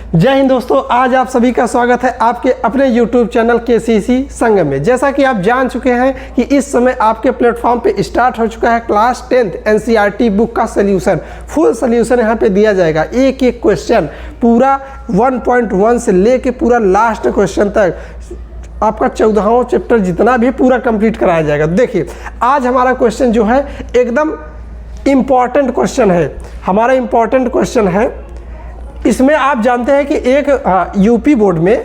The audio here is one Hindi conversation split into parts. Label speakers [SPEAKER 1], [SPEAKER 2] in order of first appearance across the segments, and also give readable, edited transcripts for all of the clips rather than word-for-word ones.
[SPEAKER 1] जय हिंद दोस्तों, आज आप सभी का स्वागत है आपके अपने YouTube चैनल KCC संगम में। जैसा कि आप जान चुके हैं कि इस समय आपके प्लेटफॉर्म पे स्टार्ट हो चुका है क्लास 10th NCERT बुक का सल्यूशन। फुल सल्यूशन यहाँ पे दिया जाएगा, एक एक क्वेश्चन पूरा 1.1 से लेके पूरा लास्ट क्वेश्चन तक आपका 14वां चैप्टर जितना भी पूरा कंप्लीट कराया जाएगा। देखिए आज हमारा क्वेश्चन जो है एकदम इम्पॉर्टेंट क्वेश्चन है। हमारा इम्पॉर्टेंट क्वेश्चन है, इसमें आप जानते हैं कि एक यूपी बोर्ड में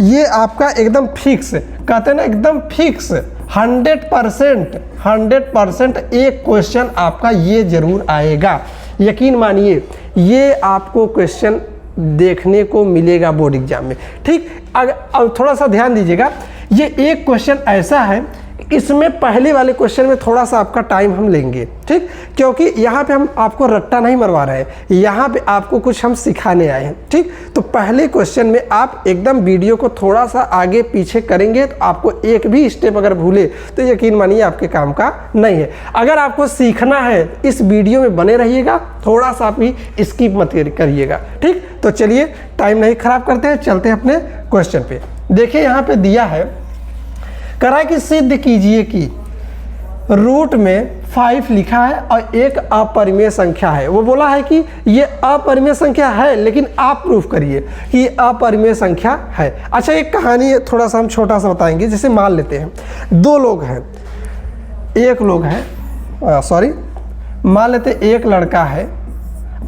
[SPEAKER 1] ये आपका एकदम फिक्स, कहते हैं ना एकदम फिक्स 100% एक क्वेश्चन आपका ये जरूर आएगा। यकीन मानिए ये आपको क्वेश्चन देखने को मिलेगा बोर्ड एग्जाम में। ठीक, अब थोड़ा सा ध्यान दीजिएगा, ये एक क्वेश्चन ऐसा है, इसमें पहले वाले क्वेश्चन में थोड़ा सा आपका टाइम हम लेंगे, ठीक, क्योंकि यहाँ पे हम आपको रट्टा नहीं मरवा रहे हैं, यहाँ पे आपको कुछ हम सिखाने आए हैं। ठीक, तो पहले क्वेश्चन में आप एकदम वीडियो को थोड़ा सा आगे पीछे करेंगे तो आपको एक भी स्टेप अगर भूले तो यकीन मानिए आपके काम का नहीं है। अगर आपको सीखना है इस वीडियो में बने रहिएगा, थोड़ा सा आप भी स्किप मत करिएगा। ठीक, तो चलिए टाइम नहीं खराब करते हैं, चलते हैं अपने क्वेश्चन पे। देखिए यहाँ पे दिया है, करा कि सिद्ध कीजिए कि रूट में 5 लिखा है और एक अपरिमेय संख्या है। वो बोला है कि ये अपरिमेय संख्या है, लेकिन आप प्रूफ करिए कि ये अपरिमेय संख्या है। अच्छा, एक कहानी थोड़ा सा हम छोटा सा बताएंगे। जैसे मान लेते हैं दो लोग हैं, एक लोग है मान लेते हैं एक लड़का है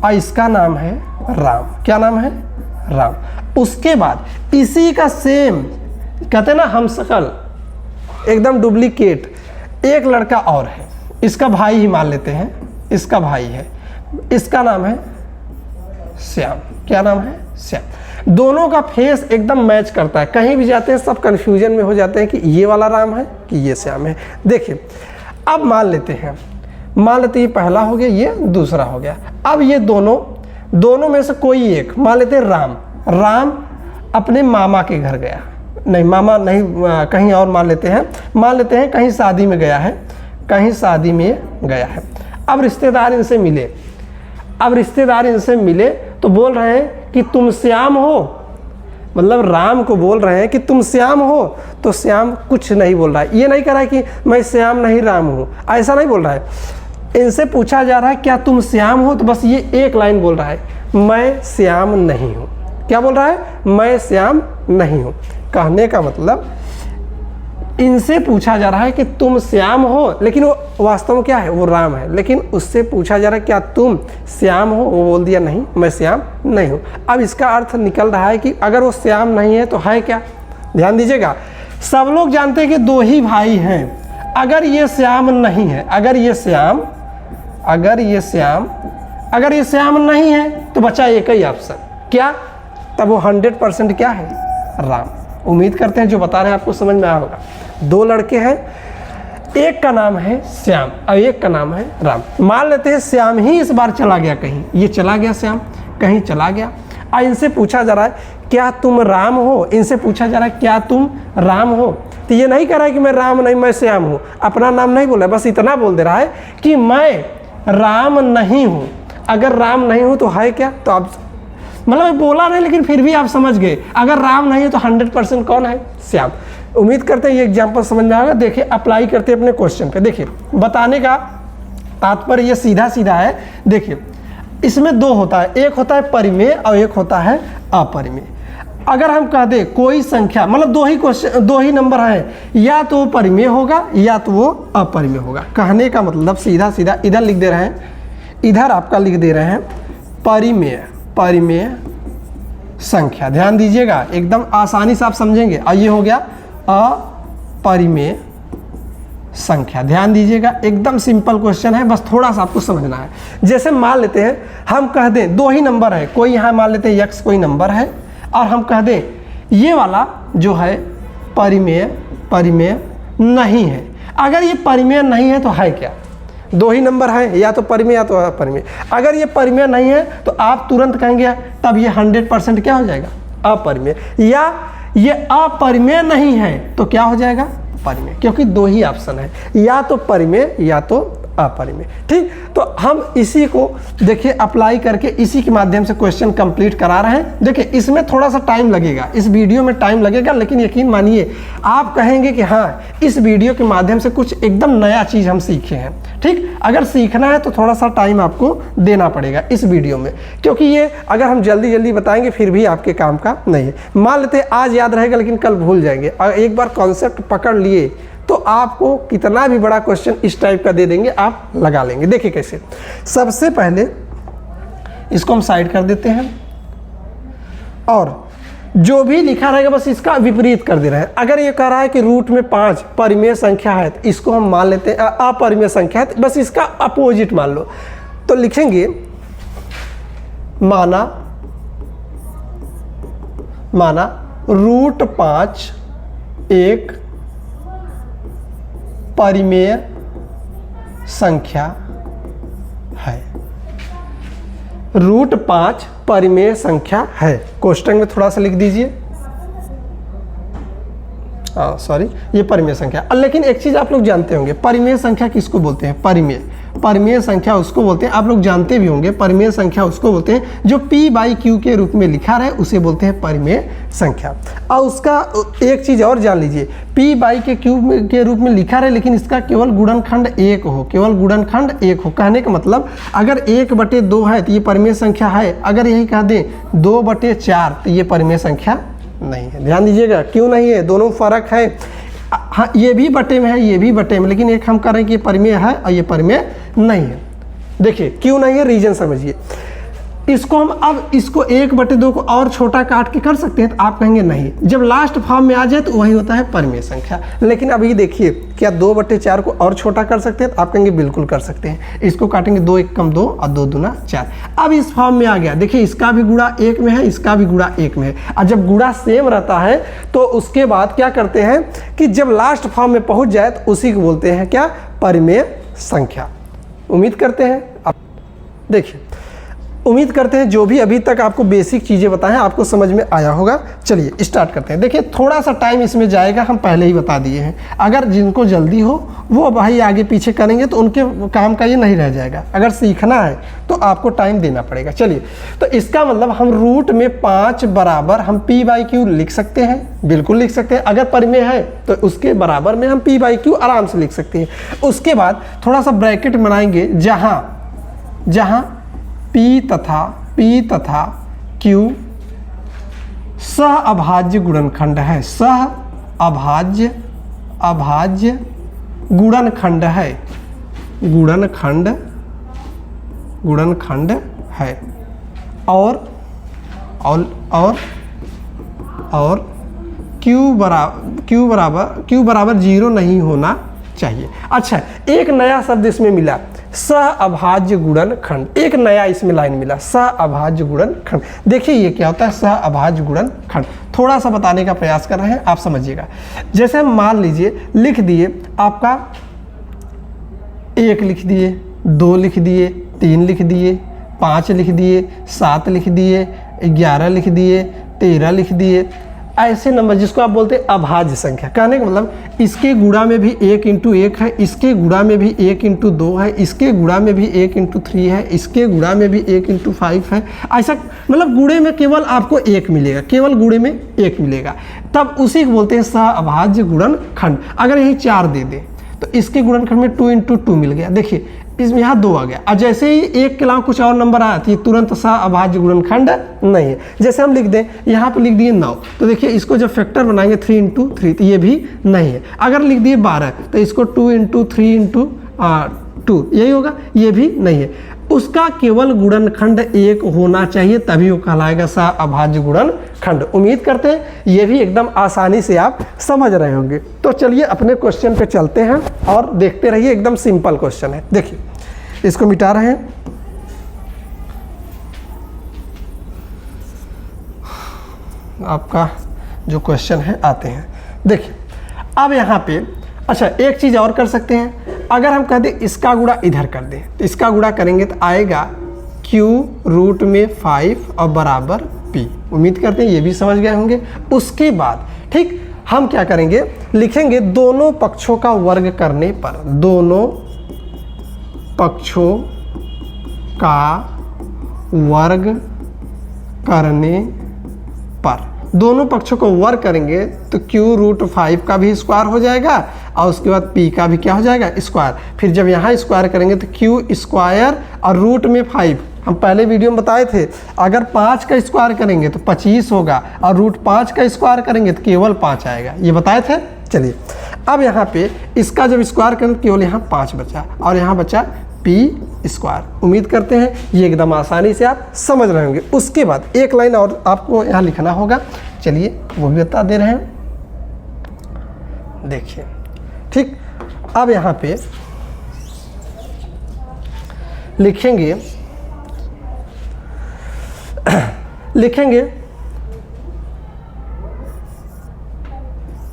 [SPEAKER 1] और इसका नाम है राम। क्या नाम है? राम। उसके बाद इसी का सेम, कहते हैं ना हमशक्ल, एकदम डुप्लीकेट एक लड़का और है, इसका भाई ही मान लेते हैं, इसका भाई है, इसका नाम है श्याम। क्या नाम है? श्याम। दोनों का फेस एकदम मैच करता है, कहीं भी जाते हैं सब कंफ्यूजन में हो जाते हैं कि ये वाला राम है कि ये श्याम है। देखिए अब मान लेते हैं ये पहला हो गया, ये दूसरा हो गया। अब ये दोनों में से कोई एक, मान लेते हैं राम अपने मामा के घर गया, नहीं मामा नहीं, कहीं और मान लेते हैं कहीं शादी में गया है, अब रिश्तेदार इनसे मिले तो बोल रहे हैं कि तुम श्याम हो, मतलब राम को बोल रहे हैं कि तुम श्याम हो। तो श्याम कुछ नहीं बोल रहा है, ये नहीं कह रहा है कि मैं श्याम नहीं राम हूँ, ऐसा नहीं बोल रहा है। इनसे पूछा जा रहा है क्या तुम श्याम हो, तो बस ये एक लाइन बोल रहा है, मैं श्याम नहीं हूँ। क्या बोल रहा है? मैं श्याम नहीं हूँ। कहने का मतलब इनसे पूछा जा रहा है कि तुम श्याम हो, लेकिन वो वास्तव में क्या है? वो राम है। लेकिन उससे पूछा जा रहा है क्या तुम श्याम हो, वो बोल दिया नहीं, मैं श्याम नहीं हूँ। अब इसका अर्थ निकल रहा है कि अगर वो श्याम नहीं है तो है क्या? ध्यान दीजिएगा, सब लोग जानते हैं कि दो ही भाई हैं। अगर ये श्याम नहीं है, अगर ये श्याम नहीं है तो बचा एक ही ऑप्शन, क्या? तब वो 100% क्या है? राम। उम्मीद करते हैं जो बता रहे हैं आपको समझ में आया होगा। दो लड़के हैं, एक का नाम है श्याम और एक का नाम है राम। मान लेते हैं श्याम ही इस बार चला गया कहीं, ये चला गया श्याम कहीं चला गया, और इनसे पूछा जा रहा है क्या तुम राम हो, तो ये नहीं कह रहा है कि मैं राम नहीं, मैं श्याम हूँ, अपना नाम नहीं बोल रहा है, बस इतना बोल दे रहा है कि मैं राम नहीं हूँ। अगर राम नहीं हूँ तो है क्या? तो आप मतलब बोला नहीं, लेकिन फिर भी आप समझ गए, अगर राम नहीं है तो 100% कौन है? श्याम। उम्मीद करते हैं ये एग्जाम्पल समझ में आएगा। देखिए अप्लाई करते हैं अपने क्वेश्चन पे। देखिए बताने का तात्पर्य ये सीधा है। देखिए इसमें दो होता है, एक होता है परिमेय और एक होता है अपरिमेय। अगर हम कह दें कोई संख्या, मतलब दो ही नंबर है, या तो वो परिमेय होगा या तो वो अपरिमेय होगा। कहने का मतलब सीधा इधर लिख दे रहे हैं, इधर आपका लिख दे रहे हैं परिमेय संख्या। ध्यान दीजिएगा, एकदम आसानी से आप समझेंगे। और ये हो गया अपरिमेय संख्या। ध्यान दीजिएगा, एकदम सिंपल क्वेश्चन है, बस थोड़ा सा आपको समझना है। जैसे मान लेते हैं, हम कह दें दो ही नंबर है, कोई यहाँ मान लेते हैं x कोई नंबर है, और हम कह दें ये वाला जो है परिमेय नहीं है। अगर ये परिमेय नहीं है तो है क्या? दो ही नंबर है, या तो परिमेय या तो अपरिमेय। अगर ये परिमेय नहीं है तो आप तुरंत कहेंगे तब ये 100% क्या हो जाएगा? अपरिमेय। या ये अपरिमेय नहीं है तो क्या हो जाएगा? परिमेय, क्योंकि दो ही ऑप्शन है, या तो परिमेय या तो अपरिमेय। ठीक, तो हम इसी को देखिए अप्लाई करके इसी के माध्यम से क्वेश्चन कंप्लीट करा रहे हैं। देखिए इसमें थोड़ा सा टाइम लगेगा, इस वीडियो में टाइम लगेगा, लेकिन यकीन मानिए आप कहेंगे कि हाँ इस वीडियो के माध्यम से कुछ एकदम नया चीज़ हम सीखे हैं। ठीक, अगर सीखना है तो थोड़ा सा टाइम आपको देना पड़ेगा इस वीडियो में, क्योंकि ये अगर हम जल्दी जल्दी बताएंगे फिर भी आपके काम का नहीं है। मान लेते हैं आज याद रहेगा लेकिन कल भूल जाएंगे, और एक बार कॉन्सेप्ट पकड़ लिए तो आपको कितना भी बड़ा क्वेश्चन इस टाइप का दे देंगे आप लगा लेंगे। देखिए कैसे, सबसे पहले इसको हम साइड कर देते हैं और जो भी लिखा रहेगा बस इसका विपरीत कर दे रहे हैं। अगर ये कह रहा है कि रूट में 5 परिमेय संख्या है तो इसको हम मान लेते हैं अपरिमेय संख्या है, तो बस इसका अपोजिट मान लो। तो लिखेंगे माना रूट 5 एक परिमेय संख्या है। रूट 5 परिमेय संख्या है, कोष्टक में थोड़ा सा लिख दीजिए, सॉरी ये परिमेय संख्या। लेकिन एक चीज़ आप लोग जानते होंगे, परिमेय संख्या किसको बोलते हैं? परिमेय संख्या उसको बोलते हैं, आप लोग जानते भी होंगे, परिमेय संख्या उसको बोलते हैं जो p/q के रूप में लिखा रहे उसे बोलते हैं परिमेय संख्या। और उसका एक चीज़ और जान लीजिए, p/q के रूप में लिखा रहे लेकिन इसका केवल गुणनखंड 1 हो, केवल गुणनखंड 1 हो। कहने का मतलब अगर 1/2 है तो ये परिमेय संख्या है, अगर यही कह दें 2/4 तो ये परिमेय संख्या नहीं है। ध्यान दीजिएगा, क्यों नहीं है, दोनों फर्क है। हाँ ये भी बटे में है, ये भी बटे में, लेकिन एक हम कह रहे हैं कि ये परिमेय है और ये परिमेय नहीं है। देखिए क्यों नहीं है, रीजन समझिए। इसको हम अब इसको 1/2 को और छोटा काट के कर सकते हैं, तो आप कहेंगे नहीं, जब लास्ट फॉर्म में आ जाए तो वही होता है परिमेय संख्या। लेकिन अभी देखिए क्या 2/4 को और छोटा कर सकते हैं, तो आप कहेंगे बिल्कुल कर सकते हैं। इसको काटेंगे 2 1 कम 2 और 2 दूना 4। अब इस फॉर्म में आ गया, देखिए इसका भी गुणा 1 में है, इसका भी गुणा 1 में है। और जब गुणा सेम रहता है तो उसके बाद क्या करते हैं कि जब लास्ट फॉर्म में पहुँच जाए तो उसी को बोलते हैं क्या, परिमेय संख्या। उम्मीद करते हैं अब देखिए, उम्मीद करते हैं जो भी अभी तक आपको बेसिक चीज़ें बताएं आपको समझ में आया होगा। चलिए स्टार्ट करते हैं। देखिए थोड़ा सा टाइम इसमें जाएगा, हम पहले ही बता दिए हैं। अगर जिनको जल्दी हो वो भाई आगे पीछे करेंगे तो उनके काम का ये नहीं रह जाएगा। अगर सीखना है तो आपको टाइम देना पड़ेगा। चलिए, तो इसका मतलब हम रूट में 5 बराबर हम p/q लिख सकते हैं, बिल्कुल लिख सकते हैं। अगर परिमेय है तो उसके बराबर में हम p/q आराम से लिख सकते हैं। उसके बाद थोड़ा सा ब्रैकेट बनाएंगे जहाँ p तथा q सह अभाज्य गुणनखंड है, सह अभाज्य गुणनखंड है, गुणनखंड है। और q बराबर 0 नहीं होना चाहिए। अच्छा, एक नया शब्द इसमें मिला, सह अभाज्य गुणनखंड। एक नया इसमें लाइन मिला, सह अभाज्य गुणनखंड। देखिए ये क्या होता है, सह अभाज्य गुणनखंड। थोड़ा सा बताने का प्रयास कर रहे हैं, आप समझिएगा। जैसे हम मान लीजिए लिख दिए, आपका 1 लिख दिए, 2 लिख दिए, 3 लिख दिए, 5 लिख दिए, 7 लिख दिए, 11 लिख दिए, 13 लिख दिए, ऐसे नंबर जिसको आप बोलते हैं अभाज्य संख्या। कहने का मतलब इसके गुणा में भी 1 × 1 है, इसके गुणा में भी 1 × 2 है, इसके गुणा में भी 1 × 3 है, इसके गुणा में भी 1 × 5 है। ऐसा मतलब गुणे में केवल आपको 1 मिलेगा, केवल गुणे में 1 मिलेगा, तब उसी को बोलते हैं सह अभाज्य गुणनखंड। अगर यही 4 दे दे तो इसके गुणनखंड में 2 × 2 मिल गया। देखिए इसमें यहाँ 2 आ गया, और जैसे ही 1 के अलावा कुछ और नंबर आया तो ये तुरंत सह अभाज्य गुणनखंड नहीं है। जैसे हम लिख दें, यहाँ पे लिख दिए 9, तो देखिए इसको जब फैक्टर बनाएंगे 3 × 3 तो ये भी नहीं है। अगर लिख दिए 12 तो इसको 2 × 3 × 2 यही होगा, ये भी नहीं है। उसका केवल गुणनखंड 1 होना चाहिए, तभी वो कहलाएगा सह अभाज्य गुणनखंड। उम्मीद करते हैं ये भी एकदम आसानी से आप समझ रहे होंगे। तो चलिए अपने क्वेश्चन पे चलते हैं और देखते रहिए, एकदम सिंपल क्वेश्चन है। देखिए इसको मिटा रहे हैं, आपका जो क्वेश्चन है आते हैं। देखिए अब यहाँ पे अच्छा एक चीज़ और कर सकते हैं, अगर हम कहते इसका गुणा इधर कर दें तो इसका गुणा करेंगे तो आएगा q रूट में 5 और बराबर p। उम्मीद करते हैं ये भी समझ गए होंगे। उसके बाद ठीक हम क्या करेंगे, लिखेंगे दोनों पक्षों का वर्ग करने पर, दोनों पक्षों का वर्ग करने पर, दोनों पक्षों को वर्ग करेंगे तो q√5 का भी स्क्वायर हो जाएगा और उसके बाद p का भी क्या हो जाएगा, स्क्वायर। फिर जब यहाँ स्क्वायर करेंगे तो q स्क्वायर और रूट में 5, हम पहले वीडियो में बताए थे अगर 5 का स्क्वायर करेंगे तो 25 होगा और √5 का स्क्वायर करेंगे तो केवल 5 आएगा, ये बताए थे। चलिए अब यहाँ पे इसका जब स्क्वायर करें तो केवल यहाँ 5 बचा और यहाँ बचा p स्क्वायर। उम्मीद करते हैं ये एकदम आसानी से आप समझ रहे होंगे। उसके बाद एक लाइन और आपको यहाँ लिखना होगा, चलिए वो भी बता दे रहे हैं, देखिए। ठीक, अब यहाँ पे लिखेंगे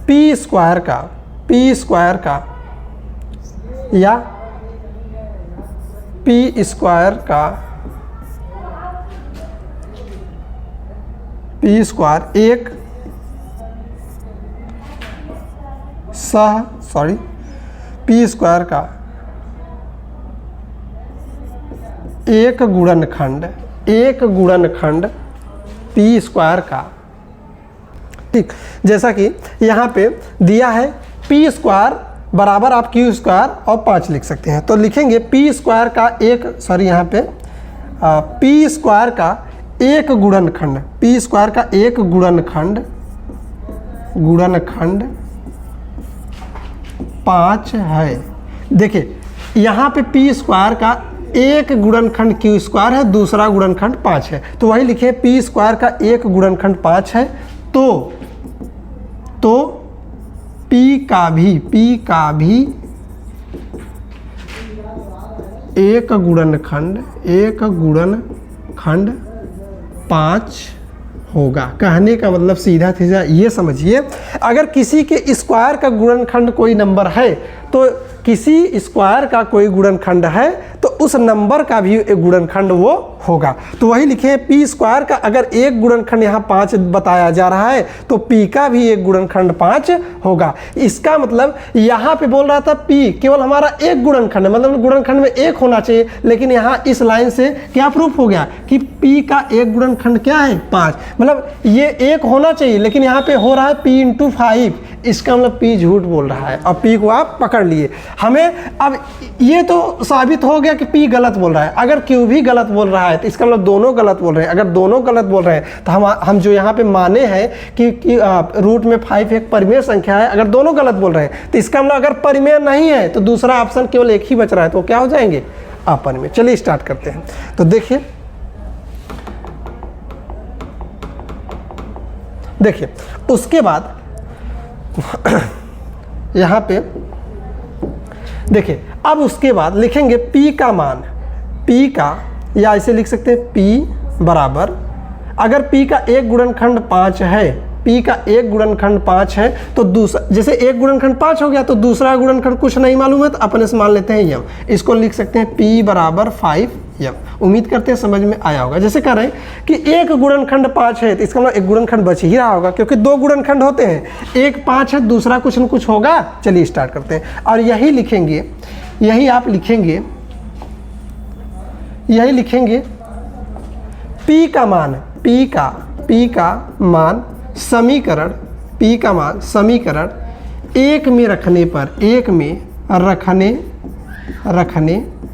[SPEAKER 1] p स्क्वायर का या p स्क्वायर एक p स्क्वायर का एक गुणनखंड p स्क्वायर का। ठीक, जैसा कि यहाँ पे दिया है p स्क्वायर बराबर आप q स्क्वायर और 5 लिख सकते हैं, तो लिखेंगे p स्क्वायर का एक यहाँ पे p स्क्वायर का एक गुणनखंड, p स्क्वायर का एक गुणनखंड 5 है। देखिए यहाँ पे p स्क्वायर का एक गुणनखंड q स्क्वायर है, दूसरा गुणनखंड 5 है, तो वही लिखे p स्क्वायर का एक गुणनखंड 5 है तो p का भी एक गुणनखंड 5 होगा। कहने का मतलब सीधा सीधा ये समझिए, अगर किसी के स्क्वायर का गुणनखंड कोई नंबर है तो किसी स्क्वायर का कोई गुणनखंड है तो उस नंबर का भी एक गुणनखंड वो होगा। तो वही लिखे p स्क्वायर का अगर एक गुणनखंड यहाँ 5 बताया जा रहा है तो p का भी एक गुणनखंड 5 होगा। इसका मतलब यहाँ पे बोल रहा था p केवल हमारा एक गुणनखंड है, मतलब गुणनखंड में एक होना चाहिए, लेकिन यहाँ इस लाइन से क्या प्रूफ हो गया कि p का एक गुणनखंड क्या है 5, मतलब ये एक होना चाहिए लेकिन यहाँ पे हो रहा है p × 5, इसका मतलब p झूठ बोल रहा है और p को आप पकड़ लिए। हमें अब ये तो साबित हो गया कि p गलत बोल रहा है, अगर q भी गलत बोल रहा है तो इसका मतलब दोनों गलत बोल रहे हैं। अगर दोनों गलत बोल रहे हैं तो हम जो यहाँ पे माने हैं कि रूट में 5 एक परिमेय संख्या है, अगर दोनों गलत बोल रहे हैं तो इसका मतलब अगर परिमेय नहीं है तो दूसरा ऑप्शन केवल एक ही बच रहा है, तो क्या हो जाएंगे, अपरिमेय। चलिए स्टार्ट करते हैं। तो देखिए उसके बाद यहाँ पे देखिए, अब उसके बाद लिखेंगे p का मान, p का या ऐसे लिख सकते हैं p बराबर, अगर p का एक गुणनखंड 5 है, p का एक गुणनखंड 5 है तो दूसरा, जैसे एक गुणनखंड 5 हो गया तो दूसरा गुणनखंड कुछ नहीं मालूम है तो अपने से मान लेते हैं यम, इसको लिख सकते हैं p बराबर 5 यम। उम्मीद करते हैं समझ में आया होगा। जैसे कह रहे हैं कि एक गुणनखंड 5 है तो इसका मतलब एक गुणनखंड बच ही रहा होगा क्योंकि दो गुणनखंड होते हैं, एक 5 है दूसरा कुछ न कुछ होगा। चलिए स्टार्ट करते हैं और यही लिखेंगे, यही आप लिखेंगे, यही लिखेंगे p का मान, p का मान समीकरण, p का मान समीकरण एक में रखने पर, एक में रखने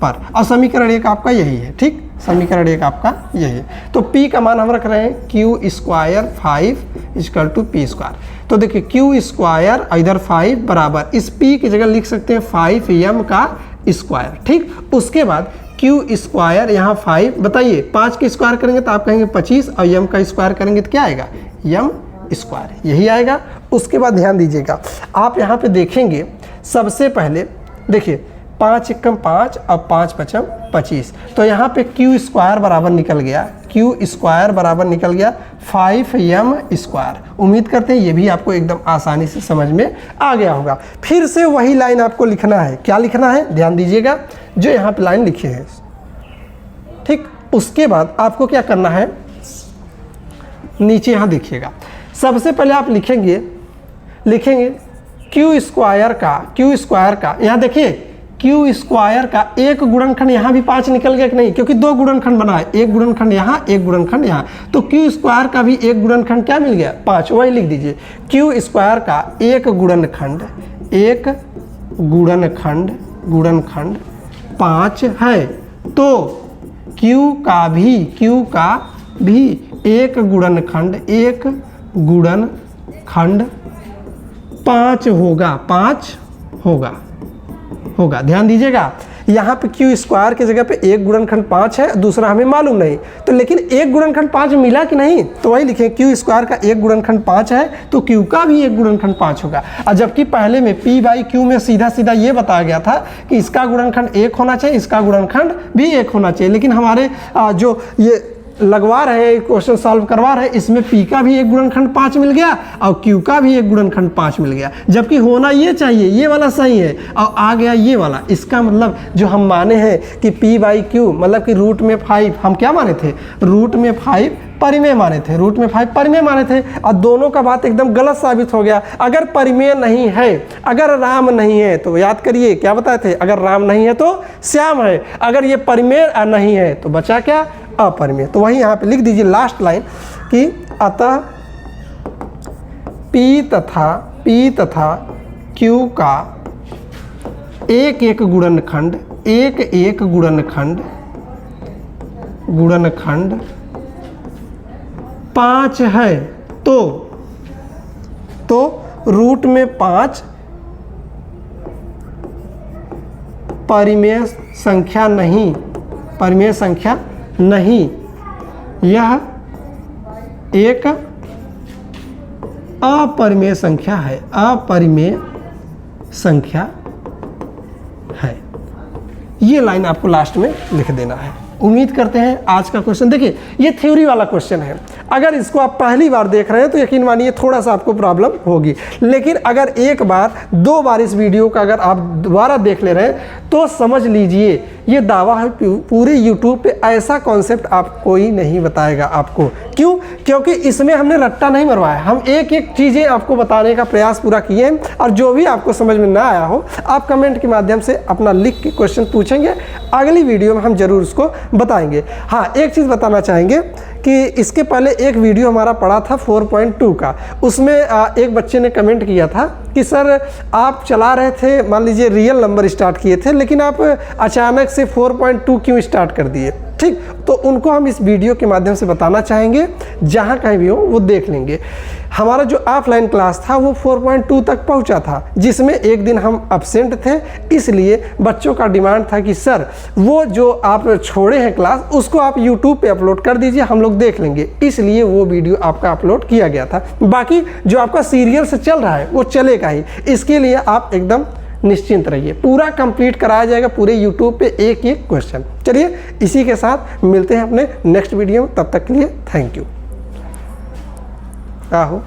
[SPEAKER 1] पर, और समीकरण एक आपका यही है। ठीक, समीकरण एक आपका यही है। तो p का मान हम रख रहे हैं q स्क्वायर 5 = p स्क्वायर। तो देखिए q स्क्वायर इधर 5 बराबर इस p की जगह लिख सकते हैं 5m का स्क्वायर। ठीक, उसके बाद q स्क्वायर यहाँ 5, बताइए 5 के स्क्वायर करेंगे तो आप कहेंगे 25 और m का स्क्वायर करेंगे तो क्या आएगा, m स्क्वायर, यही आएगा। उसके बाद ध्यान दीजिएगा, आप यहाँ पे देखेंगे सबसे पहले देखिए 5 × 5 और 5 × 5 25, तो यहाँ पे q स्क्वायर बराबर निकल गया, q स्क्वायर बराबर निकल गया 5m स्क्वायर। उम्मीद करते हैं ये भी आपको एकदम आसानी से समझ में आ गया होगा। फिर से वही लाइन आपको लिखना है, क्या लिखना है, ध्यान दीजिएगा जो यहाँ पे लाइन लिखी है। ठीक, उसके बाद आपको क्या करना है, नीचे यहाँ देखिएगा, सबसे पहले आप लिखेंगे q स्क्वायर का, यहाँ देखिए क्यू स्क्वायर का एक गुणनखंड यहाँ भी 5 निकल गया कि नहीं, क्योंकि 2 गुणनखंड बना है, एक गुणनखंड यहाँ, एक गुणनखंड यहाँ, तो क्यू स्क्वायर का भी एक गुणनखंड क्या मिल गया 5, वही लिख दीजिए। क्यू स्क्वायर का एक गुणनखंड 5 है, तो क्यू का भी एक गुणनखंड 5 होगा। ध्यान दीजिएगा, यहाँ पे क्यू स्क्वायर की जगह पे एक गुणनखंड 5 है, दूसरा हमें मालूम नहीं, तो लेकिन एक गुणनखंड 5 मिला कि नहीं, तो वही लिखें क्यू स्क्वायर का एक गुणनखंड 5 है, तो क्यू का भी एक गुणनखंड 5 होगा। और जबकि पहले में पी बाई क्यू में सीधा सीधा ये बताया गया था कि इसका गुणनखंड 1 होना चाहिए, इसका गुणनखंड भी 1 होना चाहिए, लेकिन हमारे जो ये लगवा रहे हैं, क्वेश्चन सॉल्व करवा रहे हैं, इसमें पी का भी एक गुणनखंड 5 मिल गया और क्यू का भी एक गुणनखंड 5 मिल गया, जबकि होना ये चाहिए, ये वाला सही है, और आ गया ये वाला। इसका मतलब जो हम माने हैं कि पी बाई क्यू मतलब कि रूट में 5, हम क्या माने थे, रूट में 5 परिमेय माने थे, रूट में 5 परिमेय माने थे, और दोनों का बात एकदम गलत साबित हो गया। अगर परिमेय नहीं है, अगर राम नहीं है, तो याद करिए क्या बताए थे, अगर राम नहीं है तो श्याम है, अगर ये परिमेय नहीं है तो बचा क्या, अपरिमेय। तो वही यहाँ पे लिख दीजिए लास्ट लाइन कि अतः पी तथा क्यू का एक गुणनखंड 5 है, तो रूट में 5 परिमेय संख्या नहीं, यह एक अपरिमेय संख्या है। ये लाइन आपको लास्ट में लिख देना है। उम्मीद करते हैं आज का क्वेश्चन, देखिए ये थ्योरी वाला क्वेश्चन है, अगर इसको आप पहली बार देख रहे हैं तो यकीन मानिए थोड़ा सा आपको प्रॉब्लम होगी, लेकिन अगर एक बार 2 बार इस वीडियो का अगर आप दोबारा देख ले रहे हैं तो समझ लीजिए ये दावा है पूरे YouTube पे ऐसा कॉन्सेप्ट आप कोई नहीं बताएगा आपको। क्यों? क्योंकि इसमें हमने रट्टा नहीं मरवाया, हम एक एक चीज़ें आपको बताने का प्रयास पूरा किए हैं, और जो भी आपको समझ में ना आया हो आप कमेंट के माध्यम से अपना लिख के क्वेश्चन पूछेंगे, अगली वीडियो में हम जरूर उसको बताएंगे। हाँ, एक चीज़ बताना चाहेंगे कि इसके पहले एक वीडियो हमारा पड़ा था 4.2 का, उसमें एक बच्चे ने कमेंट किया था कि सर आप चला रहे थे, मान लीजिए रियल नंबर स्टार्ट किए थे, लेकिन आप अचानक से 4.2 क्यों स्टार्ट कर दिए। ठीक, तो उनको हम इस वीडियो के माध्यम से बताना चाहेंगे, जहाँ कहीं भी हो वो देख लेंगे। हमारा जो ऑफलाइन क्लास था वो 4.2 तक पहुंचा था, जिसमें एक दिन हम एब्सेंट थे, इसलिए बच्चों का डिमांड था कि सर वो जो आप छोड़े हैं क्लास उसको आप यूट्यूब पे अपलोड कर दीजिए, हम लोग देख लेंगे, इसलिए वो वीडियो आपका अपलोड किया गया था। बाकी जो आपका सीरियल से चल रहा है वो चलेगा ही, इसके लिए आप एकदम निश्चिंत रहिए, पूरा कंप्लीट कराया जाएगा पूरे यूट्यूब पे एक एक क्वेश्चन। चलिए इसी के साथ मिलते हैं अपने नेक्स्ट वीडियो में, तब तक के लिए थैंक यू। आहो।